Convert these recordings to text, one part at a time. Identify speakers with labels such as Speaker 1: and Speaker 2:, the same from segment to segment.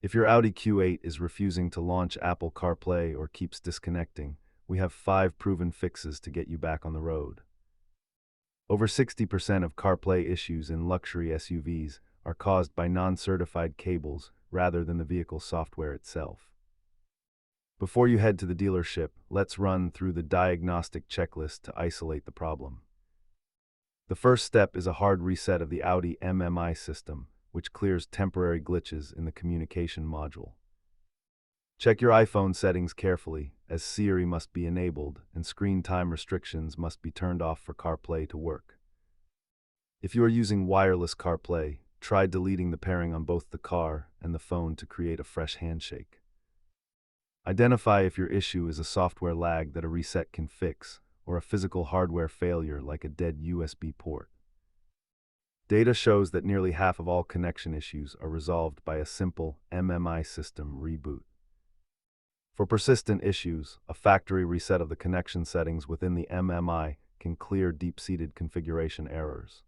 Speaker 1: If your Audi Q8 is refusing to launch Apple CarPlay or keeps disconnecting, we have 5 proven fixes to get you back on the road. Over 60% of CarPlay issues in luxury SUVs are caused by non-certified cables rather than the vehicle's software itself. Before you head to the dealership, let's run through the diagnostic checklist to isolate the problem. The first step is a hard reset of the Audi MMI system, which clears temporary glitches in the communication module. Check your iPhone settings carefully, as Siri must be enabled and screen time restrictions must be turned off for CarPlay to work. If you are using wireless CarPlay, try deleting the pairing on both the car and the phone to create a fresh handshake. Identify if your issue is a software lag that a reset can fix, or a physical hardware failure like a dead USB port. Data shows that nearly half of all connection issues are resolved by a simple MMI system reboot. For persistent issues, a factory reset of the connection settings within the MMI can clear deep-seated configuration errors.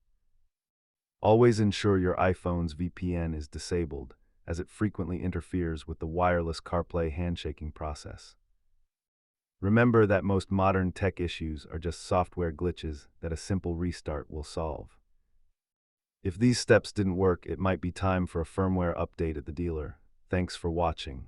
Speaker 1: Always ensure your iPhone's VPN is disabled, as it frequently interferes with the wireless CarPlay handshaking process. Remember that most modern tech issues are just software glitches that a simple restart will solve. If these steps didn't work, it might be time for a firmware update at the dealer. Thanks for watching.